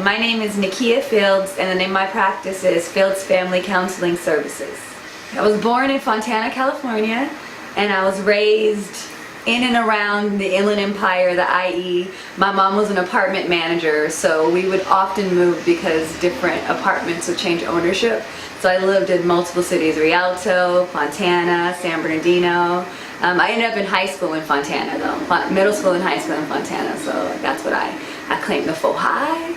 My name is Nakeya Fields, and the name of my practice is Fields Family Counseling Services. I was born in Fontana, California, and I was raised in and around the Inland Empire, the IE. My mom was an apartment manager, so we would often move because different apartments would change ownership. So I lived in multiple cities: Rialto, Fontana, San Bernardino. I ended up in high school in Fontana though, middle school and high school in Fontana, so that's what I claim the faux high.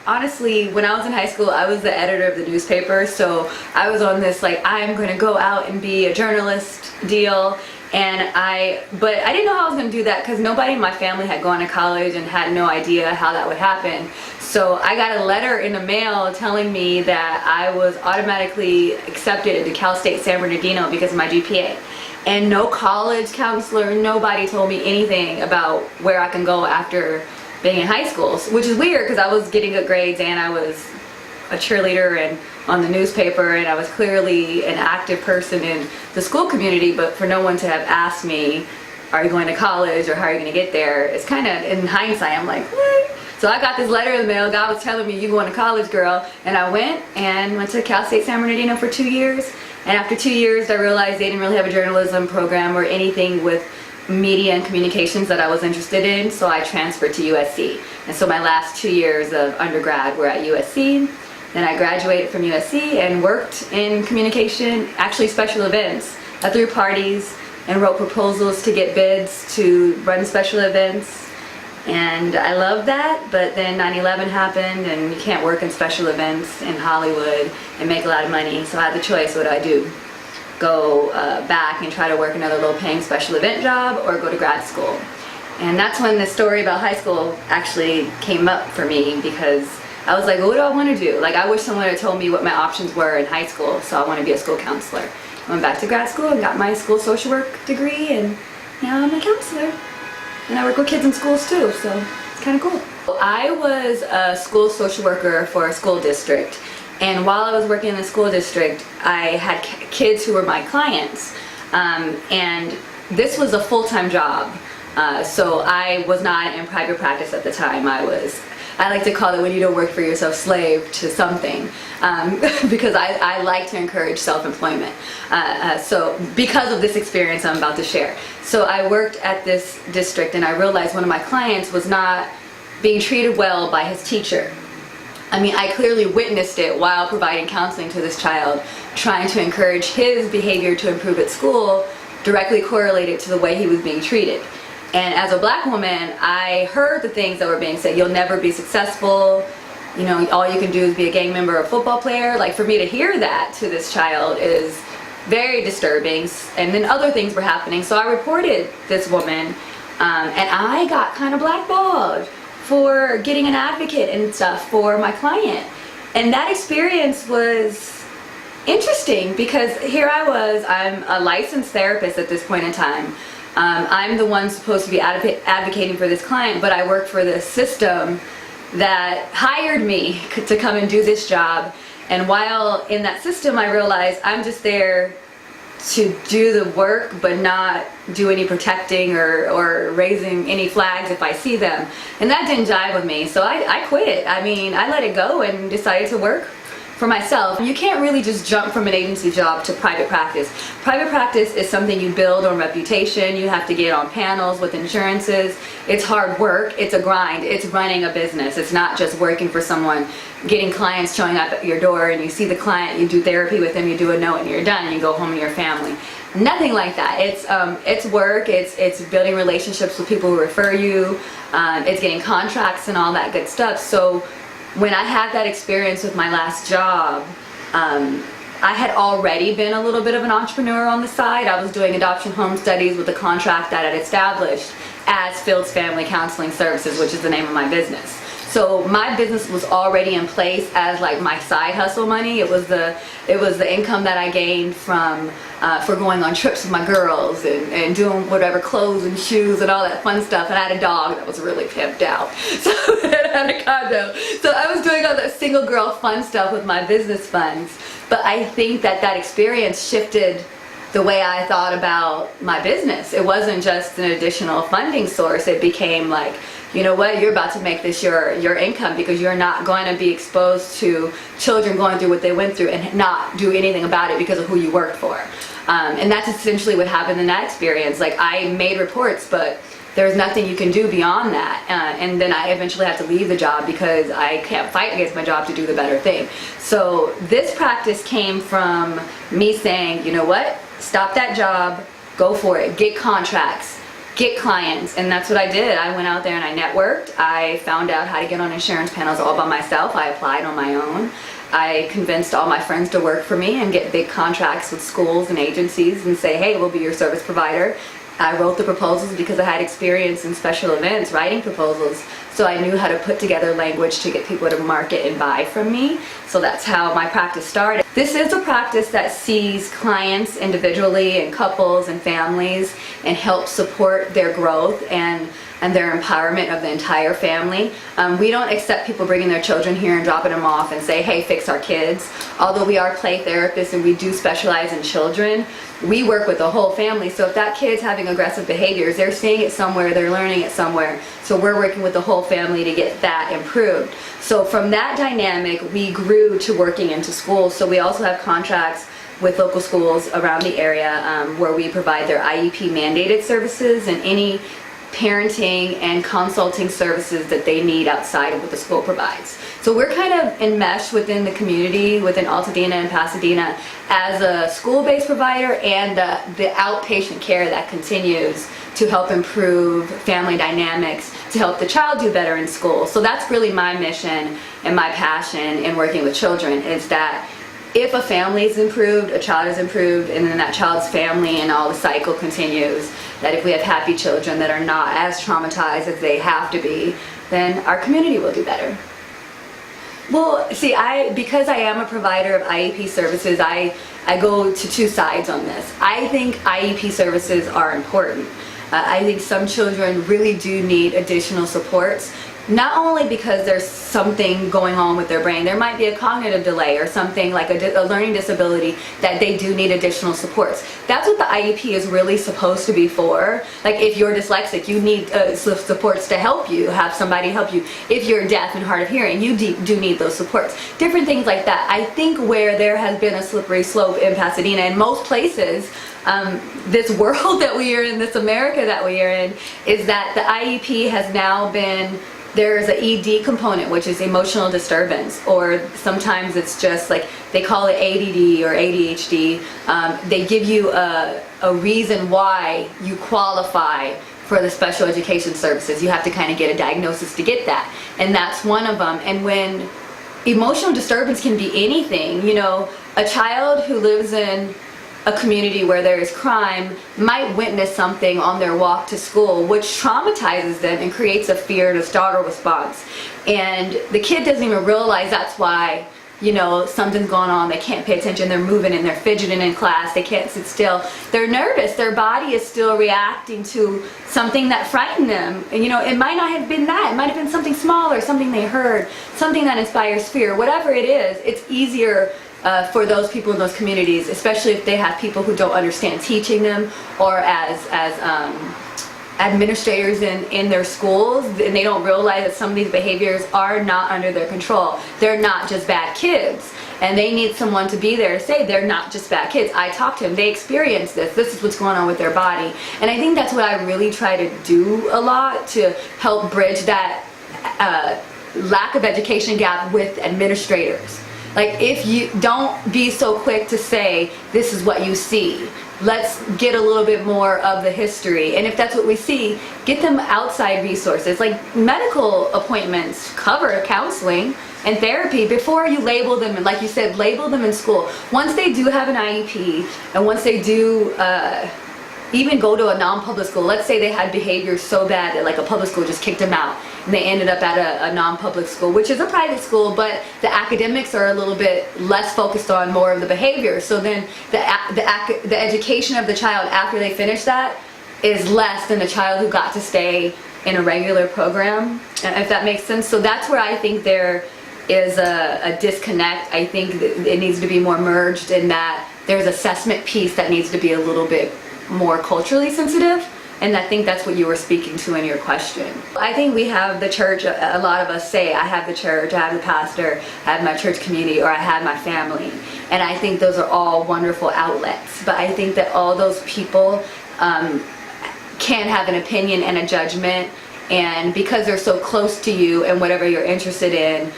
Honestly, when I was in high school, I was the editor of the newspaper, so I was on this like, I'm going to go out and be a journalist deal. But I didn't know how I was going to do that because nobody in my family had gone to college and had no idea how that would happen. So I got a letter in the mail telling me that I was automatically accepted into Cal State San Bernardino because of my GPA. And no college counselor, nobody told me anything about where I can go after being in high school, which is weird because I was getting good grades and I was a cheerleader and on the newspaper, and I was clearly an active person in the school community, but for no one to have asked me, are you going to college or how are you going to get there, it's kind of, in hindsight, I'm like, what? So I got this letter in the mail, God was telling me, you going to college, girl, and I went to Cal State San Bernardino for 2 years, and after 2 years I realized they didn't really have a journalism program or anything with media and communications that I was interested in, so I transferred to USC. And so my last 2 years of undergrad were at USC. Then I graduated from USC and worked in communication, actually special events. I threw parties and wrote proposals to get bids to run special events. And I loved that, but then 9/11 happened and you can't work in special events in Hollywood and make a lot of money. So I had the choice, what do I do? Go back and try to work another low paying special event job or go to grad school. And that's when the story about high school actually came up for me, because I was like, what do I want to do? Like, I wish someone had told me what my options were in high school, so I want to be a school counselor. I went back to grad school and got my school social work degree, and now I'm a counselor. And I work with kids in schools too, so it's kind of cool. I was a school social worker for a school district, and while I was working in the school district, I had kids who were my clients, and this was a full-time job. So I was not in private practice at the time. I like to call it, when you don't work for yourself, slave to something, because I like to encourage self-employment. So because of this experience I'm about to share. So I worked at this district and I realized one of my clients was not being treated well by his teacher. I mean, I clearly witnessed it while providing counseling to this child, trying to encourage his behavior to improve at school, directly correlated to the way he was being treated. And as a black woman, I heard the things that were being said. You'll never be successful. You know, all you can do is be a gang member or a football player. Like, for me to hear that to this child is very disturbing. And then other things were happening. So I reported this woman, and I got kind of blackballed for getting an advocate and stuff for my client. And that experience was interesting because here I was, I'm a licensed therapist at this point in time. I'm the one supposed to be advocating for this client, but I work for this system that hired me to come and do this job. And while in that system, I realized I'm just there to do the work, but not do any protecting or raising any flags if I see them. And that didn't jive with me, so I quit. I mean, I let it go and decided to work for myself. You can't really just jump from an agency job to private practice. Private practice is something you build on reputation. You have to get on panels with insurances. It's hard work. It's a grind. It's running a business. It's not just working for someone, getting clients showing up at your door and you see the client, you do therapy with them, you do a note and you're done and you go home to your family. Nothing like that. It's work. It's building relationships with people who refer you. It's getting contracts and all that good stuff. So when I had that experience with my last job, I had already been a little bit of an entrepreneur on the side. I was doing adoption home studies with a contract that I had established as Fields Family Counseling Services, which is the name of my business. So my business was already in place as like my side hustle money. It was the income that I gained from for going on trips with my girls and doing whatever, clothes and shoes and all that fun stuff. And I had a dog that was really pimped out. So I had a condo. So I was doing all that single girl fun stuff with my business funds. But I think that experience shifted the way I thought about my business. It wasn't just an additional funding source. It became like you know what, you're about to make this your income, because you're not going to be exposed to children going through what they went through and not do anything about it because of who you worked for. And that's essentially what happened in that experience. Like, I made reports, but there's nothing you can do beyond that. And then I eventually had to leave the job because I can't fight against my job to do the better thing. So this practice came from me saying, you know what, stop that job, go for it, get contracts, get clients. And that's what I did. I went out there and I networked. I found out how to get on insurance panels all by myself. I applied on my own. I convinced all my friends to work for me and get big contracts with schools and agencies and say, hey, we'll be your service provider. I wrote the proposals because I had experience in special events, writing proposals, so I knew how to put together language to get people to market and buy from me. So that's how my practice started. This is a practice that sees clients individually and couples and families and helps support their growth and their empowerment of the entire family. We don't accept people bringing their children here and dropping them off and say, hey, fix our kids. Although we are play therapists and we do specialize in children, we work with the whole family. So if that kid's having aggressive behaviors, they're seeing it somewhere, they're learning it somewhere. So we're working with the whole family to get that improved. So from that dynamic, we grew to working into schools. So we also have contracts with local schools around the area where we provide their IEP mandated services and any parenting and consulting services that they need outside of what the school provides. So we're kind of enmeshed within the community, within Altadena and Pasadena, as a school-based provider and the outpatient care that continues to help improve family dynamics, to help the child do better in school. So that's really my mission and my passion in working with children, is that if a family is improved, a child is improved, and then that child's family and all the cycle continues, that if we have happy children that are not as traumatized as they have to be, then our community will do better. Well, see, because I am a provider of IEP services, I go to two sides on this. I think IEP services are important. I think some children really do need additional supports. Not only because there's something going on with their brain, there might be a cognitive delay or something like a learning disability that they do need additional supports. That's what the IEP is really supposed to be for. Like, if you're dyslexic, you need supports to help you, have somebody help you. If you're deaf and hard of hearing, you do need those supports. Different things like that. I think where there has been a slippery slope in Pasadena and most places, this world that we are in, this America that we are in, is that the IEP has now been, there's an ED component, which is emotional disturbance, or sometimes it's just like, they call it ADD or ADHD. They give you a reason why you qualify for the special education services. You have to kind of get a diagnosis to get that, and that's one of them. And when emotional disturbance can be anything, you know, a child who lives in a community where there is crime might witness something on their walk to school which traumatizes them and creates a fear and a startle response, and the kid doesn't even realize that's why, you know, something's going on. They can't pay attention, they're moving and they're fidgeting in class, they can't sit still, they're nervous, their body is still reacting to something that frightened them. And you know, it might not have been that, it might have been something small or something they heard, something that inspires fear. Whatever it is, it's easier for those people in those communities, especially if they have people who don't understand teaching them, or as administrators in their schools, and they don't realize that some of these behaviors are not under their control. They're not just bad kids, and they need someone to be there to say they're not just bad kids. I talked to them, they experience this is what's going on with their body. And I think that's what I really try to do a lot, to help bridge that lack of education gap with administrators. Like, if you don't be so quick to say, this is what you see. Let's get a little bit more of the history. And if that's what we see, get them outside resources. Like, medical appointments cover counseling and therapy before you label them. And like you said, label them in school. Once they do have an IEP, and once they do even go to a non-public school, let's say they had behavior so bad that like a public school just kicked them out, and they ended up at a non-public school, which is a private school, but the academics are a little bit less focused on more of the behavior. So then the education of the child after they finish that is less than the child who got to stay in a regular program, if that makes sense. So that's where I think there is a disconnect. I think that it needs to be more merged, in that there's assessment piece that needs to be a little bit more culturally sensitive And I think that's what you were speaking to in your question. I think we have the church, a lot of us say, I have the church, I have the pastor, I have my church community, or I have my family. And I think those are all wonderful outlets. But I think that all those people can have an opinion and a judgment, and because they're so close to you and whatever you're interested in,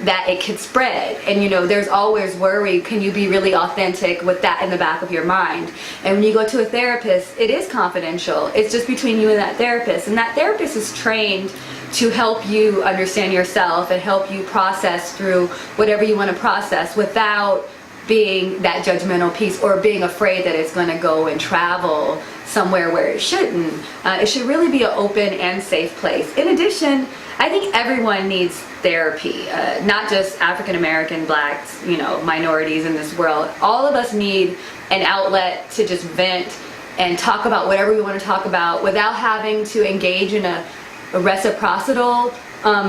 that it could spread. And you know, there's always worry, can you be really authentic with that in the back of your mind? And when you go to a therapist, it is confidential. It's just between you and that therapist, and that therapist is trained to help you understand yourself and help you process through whatever you want to process without being that judgmental piece or being afraid that it's going to go and travel somewhere where it shouldn't. It should really be an open and safe place. In addition, I think everyone needs therapy, not just African American, blacks, you know, minorities in this world. All of us need an outlet to just vent and talk about whatever we want to talk about without having to engage in a reciprocal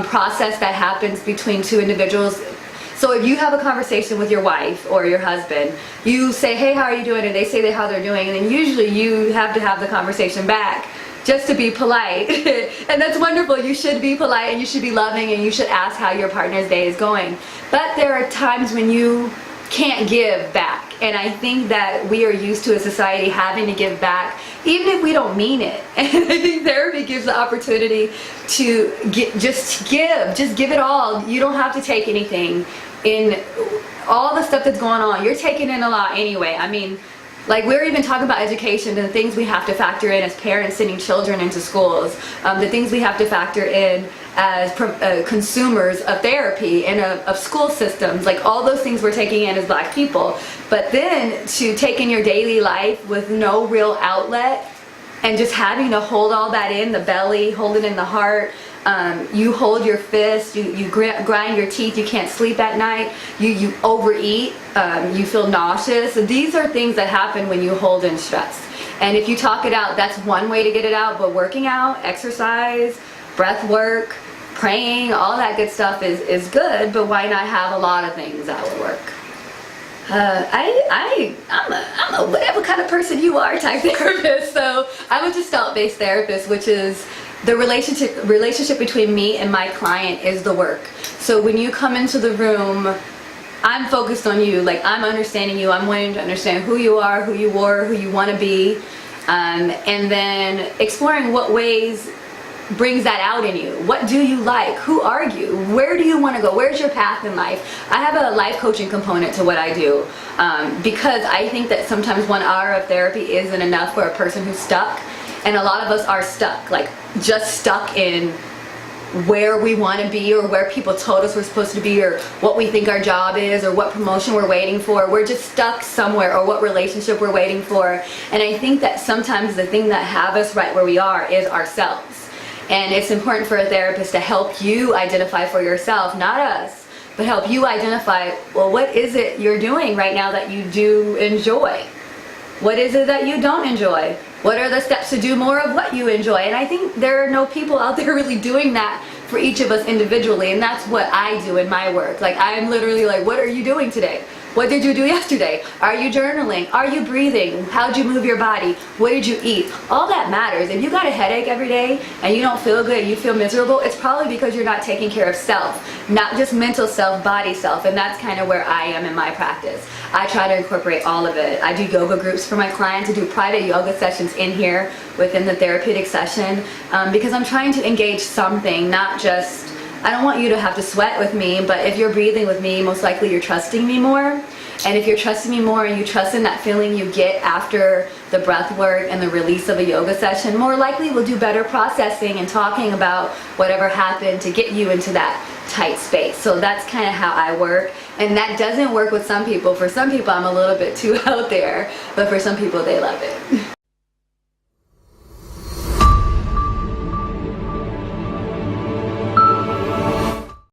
process that happens between two individuals. So if you have a conversation with your wife or your husband, you say, hey, how are you doing? And they say how they're doing. And then usually you have to have the conversation back just to be polite. And that's wonderful. You should be polite and you should be loving and you should ask how your partner's day is going. But there are times when you can't give back. And I think that we are used to a society having to give back, even if we don't mean it. And I think therapy gives the opportunity to just give it all. You don't have to take anything in all the stuff that's going on. You're taking in a lot anyway. I mean, like, we're even talking about education and the things we have to factor in as parents sending children into schools, the things we have to factor in as consumers of therapy and of school systems, like all those things we're taking in as black people. But then to take in your daily life with no real outlet and just having to hold all that in the belly, hold it in the heart. You hold your fist, you grind your teeth, you can't sleep at night, you overeat, you feel nauseous. These are things that happen when you hold in stress. And if you talk it out, that's one way to get it out. But working out, exercise, breath work, praying, all that good stuff is good. But why not have a lot of things that would work? I'm a whatever kind of person you are type therapist. So I'm a Gestalt-based therapist, which is the relationship between me and my client is the work. So when you come into the room, I'm focused on you. Like, I'm understanding you. I'm wanting to understand who you are, who you were, who you want to be, and then exploring what ways brings that out in you. What do you like? Who are you? Where do you want to go? Where's your path in life? I have a life coaching component to what I do, because I think that sometimes 1 hour of therapy isn't enough for a person who's stuck. And a lot of us are stuck, like just stuck in where we want to be or where people told us we're supposed to be or what we think our job is or what promotion we're waiting for. We're just stuck somewhere, or what relationship we're waiting for. And I think that sometimes the thing that have us right where we are is ourselves. And it's important for a therapist to help you identify for yourself, not us, but help you identify, well, what is it you're doing right now that you do enjoy? What is it that you don't enjoy? What are the steps to do more of what you enjoy? And I think there are no people out there really doing that for each of us individually, and that's what I do in my work. Like, I'm literally like, what are you doing today? What did you do yesterday? Are you journaling? Are you breathing? How'd you move your body? What did you eat? All that matters. If you got a headache every day and you don't feel good, you feel miserable, it's probably because you're not taking care of self, not just mental self, body self. And that's kind of where I am in my practice. I try to incorporate all of it. I do yoga groups for my clients. I do private yoga sessions in here within the therapeutic session, because I'm trying to engage something, not just, I don't want you to have to sweat with me, but if you're breathing with me, most likely you're trusting me more. And if you're trusting me more and you trust in that feeling you get after the breath work and the release of a yoga session, more likely we'll do better processing and talking about whatever happened to get you into that tight space. So that's kind of how I work. And that doesn't work with some people. For some people, I'm a little bit too out there, but for some people, they love it.